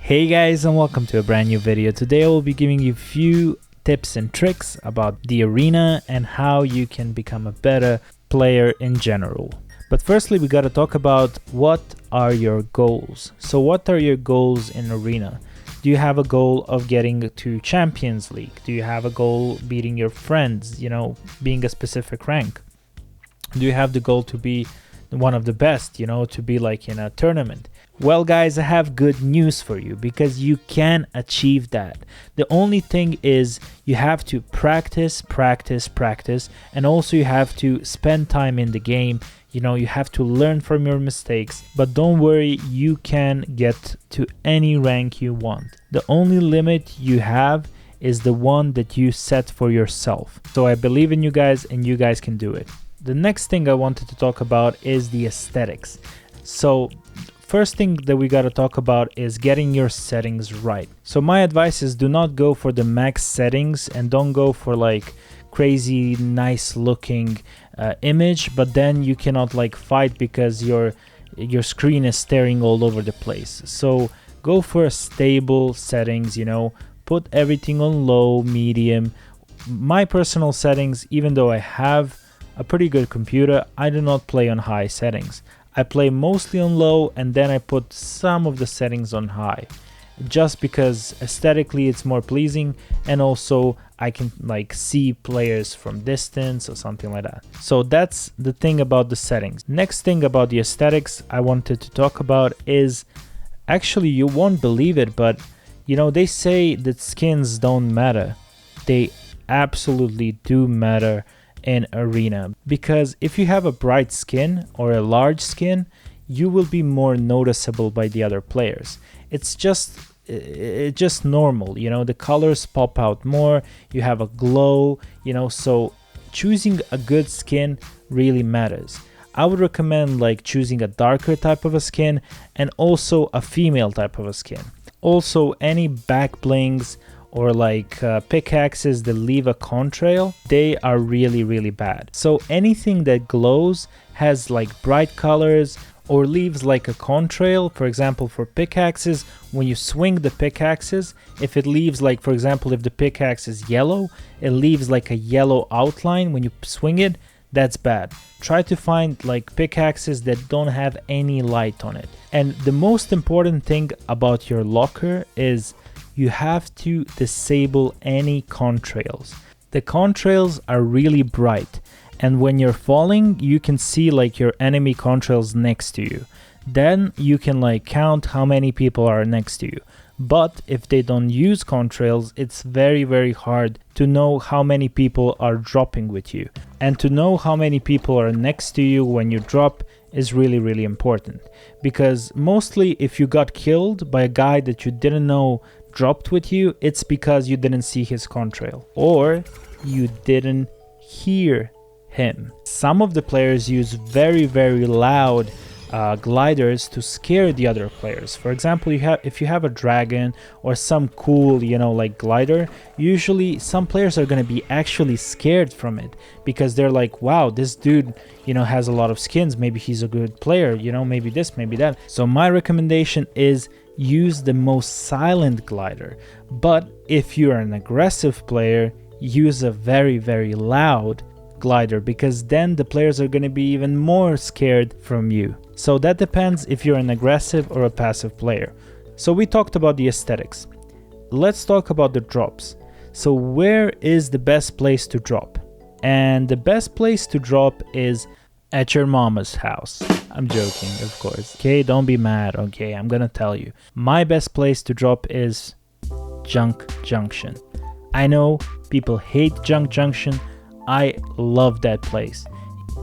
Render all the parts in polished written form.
Hey guys, and welcome to a brand new video. Today I will be giving you a few tips and tricks about the arena and how you can become a better player in general. But firstly, we got to talk about what are your goals. So what are your goals in arena? Do you have a goal of getting to Champions League? Do you have a goal beating your friends, being a specific rank? Do you have the goal to be one of the best, to be like in a tournament? Well guys, I have good news for you because you can achieve that. The only thing is you have to practice, and also you have to spend time in the game. You have to learn from your mistakes, but don't worry, you can get to any rank you want. The only limit you have is the one that you set for yourself. So I believe in you guys and you guys can do it. The next thing I wanted to talk about is the aesthetics. So first thing that we got to talk about is getting your settings right. So my advice is do not go for the max settings and don't go for like crazy nice looking image, but then you cannot like fight because your screen is staring all over the place. So go for a stable settings, put everything on low, medium. My personal settings, even though I have a pretty good computer, I do not play on high settings. I play mostly on low and then I put some of the settings on high, just because aesthetically it's more pleasing, and also I can like see players from distance or something like that. So that's the thing about the settings. Next thing about the aesthetics I wanted to talk about is, actually you won't believe it, but they say that skins don't matter. They absolutely do matter in arena, because if you have a bright skin or a large skin, you will be more noticeable by the other players. It's just normal, the colors pop out more, you have a glow, so choosing a good skin really matters. I would recommend like choosing a darker type of a skin and also a female type of a skin. Also, any back blings or like pickaxes that leave a contrail, they are really bad. So anything that glows, has like bright colors, or leaves like a contrail, for example for pickaxes, when you swing the pickaxes, if it leaves like, for example, if the pickaxe is yellow, it leaves like a yellow outline when you swing it, that's bad. Try to find like pickaxes that don't have any light on it. And the most important thing about your locker is you have to disable any contrails. The contrails are really bright, and when you're falling, you can see like your enemy contrails next to you. Then you can like count how many people are next to you. But if they don't use contrails, it's very hard to know how many people are dropping with you. And to know how many people are next to you when you drop is really important. Because mostly if you got killed by a guy that you didn't know dropped with you, it's because you didn't see his contrail or you didn't hear him. Some of the players use very loud gliders to scare the other players. For example, if you have a dragon or some cool like glider, usually some players are going to be actually scared from it because they're like, wow, this dude has a lot of skins, maybe he's a good player, maybe this, maybe that. So my recommendation is use the most silent glider. But if you're an aggressive player, use a very loud glider, because then the players are going to be even more scared from you. So that depends if you're an aggressive or a passive player. So we talked about the aesthetics. Let's talk about the drops. So where is the best place to drop? And the best place to drop is at your mama's house. I'm joking, of course. Okay, don't be mad. Okay, I'm gonna tell you. My best place to drop is Junk Junction. I know people hate Junk Junction. I love that place.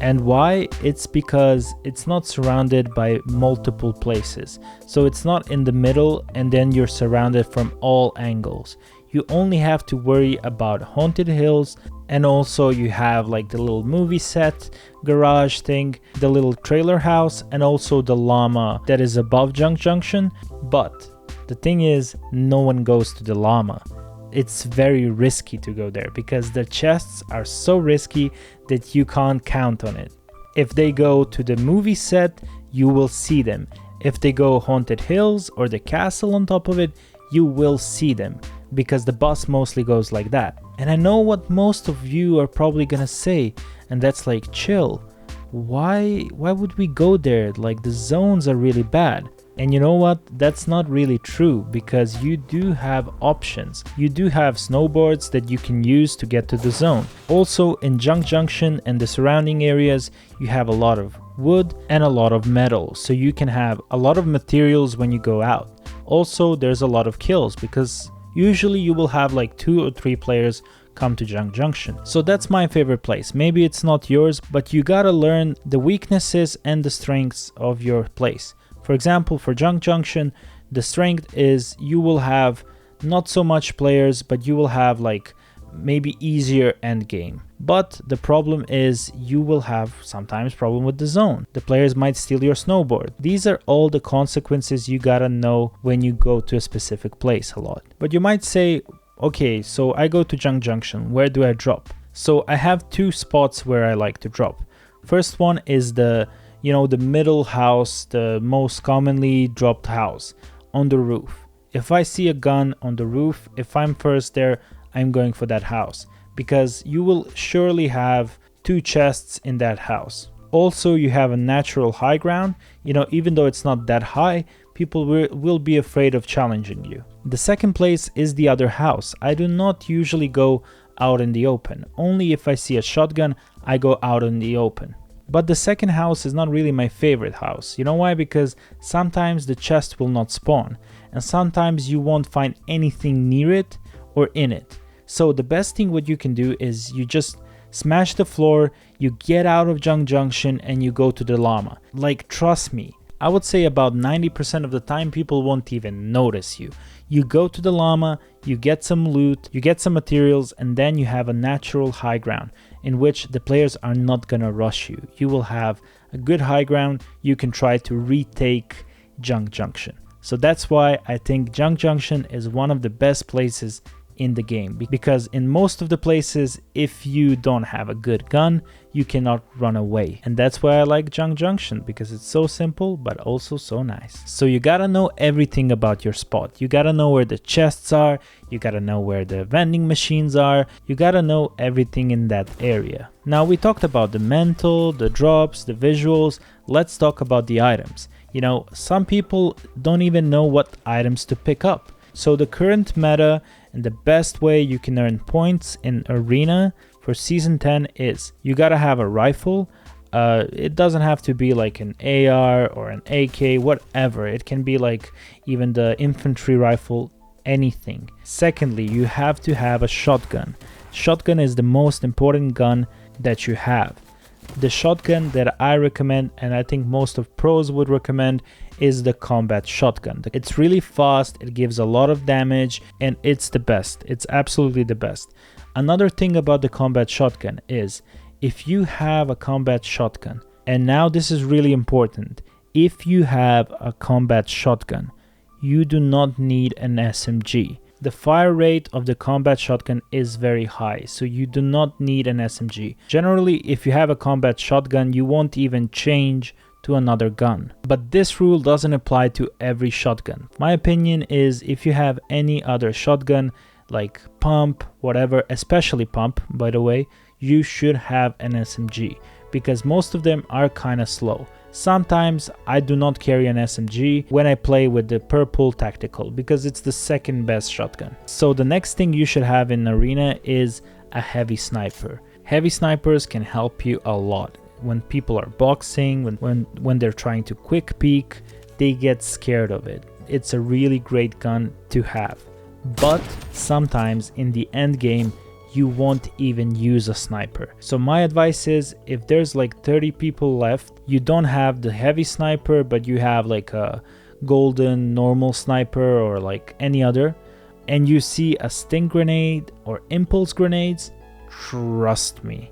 And why? It's because it's not surrounded by multiple places. So it's not in the middle and then you're surrounded from all angles. You only have to worry about Haunted Hills, and also you have like the little movie set garage thing, the little trailer house, and also the llama that is above Junk Junction. But the thing is, no one goes to the llama. It's very risky to go there because the chests are so risky that you can't count on it. If they go to the movie set, you will see them. If they go Haunted Hills or the castle on top of it, you will see them, because the boss mostly goes like that. And I know what most of you are probably gonna say, and that's like, chill, why would we go there? Like, the zones are really bad. And you know what? That's not really true, because you do have options. You do have snowboards that you can use to get to the zone. Also, in Junk Junction and the surrounding areas, you have a lot of wood and a lot of metal, so you can have a lot of materials when you go out. Also, there's a lot of kills, because usually you will have like 2 or 3 players come to Junk Junction. So that's my favorite place. Maybe it's not yours, but you gotta learn the weaknesses and the strengths of your place. For example, for Junk Junction, the strength is you will have not so much players, but you will have like maybe easier end game. But the problem is you will have sometimes problem with the zone. The players might steal your snowboard. These are all the consequences you gotta know when you go to a specific place a lot. But you might say, okay, so I go to Junk Junction, where do I drop? So I have 2 spots where I like to drop. First one is the middle house, the most commonly dropped house on the roof. If I see a gun on the roof, if I'm first there, I'm going for that house, because you will surely have 2 chests in that house. Also, you have a natural high ground. Even though it's not that high, people will be afraid of challenging you. The second place is the other house. I do not usually go out in the open. Only if I see a shotgun, I go out in the open. But the second house is not really my favorite house. You know why? Because sometimes the chest will not spawn, and sometimes you won't find anything near it or in it. So the best thing what you can do is you just smash the floor, you get out of Junk Junction, and you go to the llama. Like, trust me, I would say about 90% of the time people won't even notice you. You go to the llama, you get some loot, you get some materials, and then you have a natural high ground in which the players are not gonna rush you. You will have a good high ground. You can try to retake Junk Junction. So that's why I think Junk Junction is one of the best places in the game, because in most of the places, if you don't have a good gun, you cannot run away. And that's why I like Junk Junction, because it's so simple but also so nice. So you gotta know everything about your spot. You gotta know where the chests are, you gotta know where the vending machines are, you gotta know everything in that area. Now, we talked about the mental, the drops, the visuals. Let's talk about the items. Some people don't even know what items to pick up. So the current meta and the best way you can earn points in Arena for Season 10 is you gotta have a rifle. It doesn't have to be like an AR or an AK, whatever. It can be like even the infantry rifle, anything. Secondly, you have to have a shotgun. Shotgun is the most important gun that you have. The shotgun that I recommend, and I think most of pros would recommend, is the combat shotgun. It's really fast, it gives a lot of damage, and it's the best. It's absolutely the best. Another thing about the combat shotgun is, if you have a combat shotgun, and now this is really important, if you have a combat shotgun, you do not need an SMG. The fire rate of the combat shotgun is very high, so you do not need an SMG. Generally, if you have a combat shotgun, you won't even change to another gun. But this rule doesn't apply to every shotgun. My opinion is, if you have any other shotgun, like pump, whatever, especially pump, by the way, you should have an SMG, because most of them are kind of slow. Sometimes I do not carry an SMG when I play with the purple tactical, because it's the second best shotgun. So the next thing you should have in Arena is a heavy sniper. Heavy snipers can help you a lot. When people are boxing, when they're trying to quick peek, they get scared of it. It's a really great gun to have. But sometimes in the end game, you won't even use a sniper. So my advice is, if there's like 30 people left, you don't have the heavy sniper, but you have like a golden normal sniper or like any other, and you see a stink grenade or impulse grenades, trust me,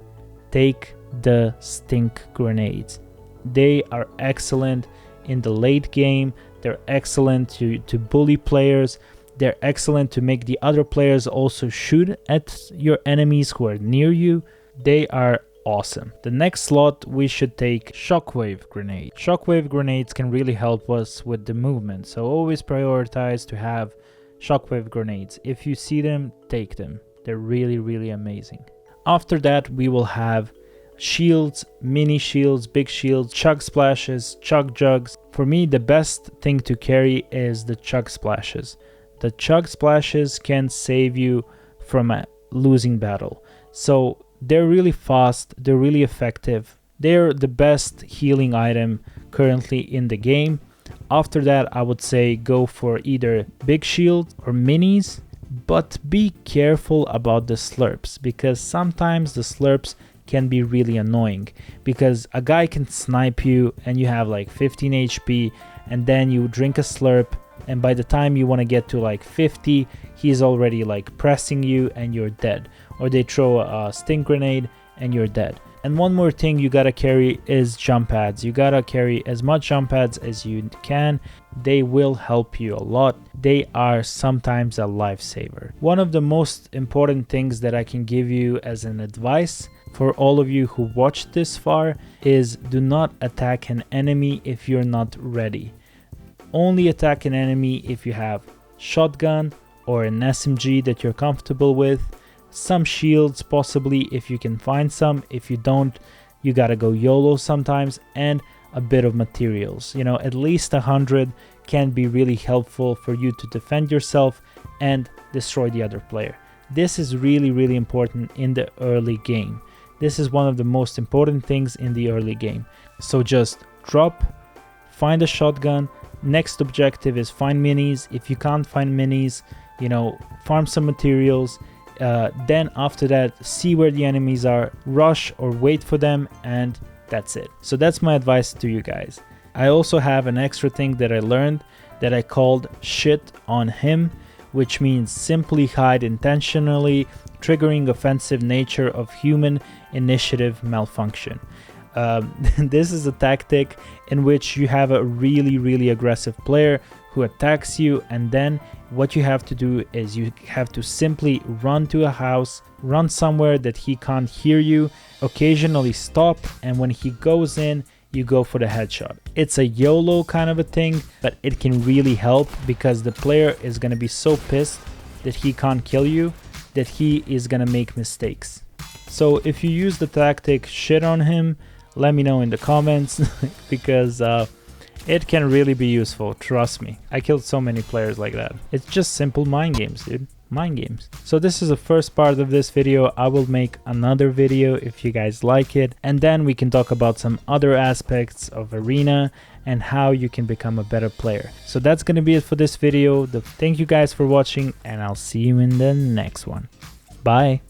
take the stink grenades. They are excellent in the late game. They're excellent to bully players. They're excellent to make the other players also shoot at your enemies who are near you. They are awesome. The next slot we should take shockwave grenade. Shockwave grenades can really help us with the movement, so always prioritize to have shockwave grenades. If you see them, take them. They're really amazing. After that, we will have shields, mini shields, big shields, chug splashes, chug jugs. For me, the best thing to carry is the chug splashes. The chug splashes can save you from a losing battle. So they're really fast, they're really effective. They're the best healing item currently in the game. After that, I would say go for either big shield or minis, but be careful about the slurps, because sometimes the slurps can be really annoying, because a guy can snipe you and you have like 15 HP, and then you drink a slurp, and by the time you want to get to like 50, he's already like pressing you and you're dead. Or they throw a stink grenade and you're dead. And one more thing you gotta carry is jump pads. You gotta carry as much jump pads as you can. They will help you a lot. They are sometimes a lifesaver. One of the most important things that I can give you as an advice for all of you who watched this far is do not attack an enemy if you're not ready. Only attack an enemy if you have shotgun or an SMG that you're comfortable with. Some shields possibly if you can find some. If you don't, you gotta go YOLO sometimes, and a bit of materials. You know, at least 100 can be really helpful for you to defend yourself and destroy the other player. This is really important in the early game. This is one of the most important things in the early game. So just drop, find a shotgun. Next objective is find minis. If you can't find minis, you know, farm some materials. Then after that, see where the enemies are, rush or wait for them, and that's it. So that's my advice to you guys. I also have an extra thing that I learned that I called shit on him, which means simply hide intentionally, triggering offensive nature of human initiative malfunction. This is a tactic in which you have a really aggressive player who attacks you, and then what you have to do is you have to simply run to a house, run somewhere that he can't hear you, occasionally stop, and when he goes in, you go for the headshot. It's a YOLO kind of a thing, but it can really help because the player is going to be so pissed that he can't kill you that he is going to make mistakes. So if you use the tactic shit on him, let me know in the comments because it can really be useful, trust me. I killed so many players like that. It's just simple mind games, dude. Mind games. So this is the first part of this video. I will make another video if you guys like it, and then we can talk about some other aspects of Arena and how you can become a better player. So that's gonna be it for this video. Thank you guys for watching, and I'll see you in the next one. Bye.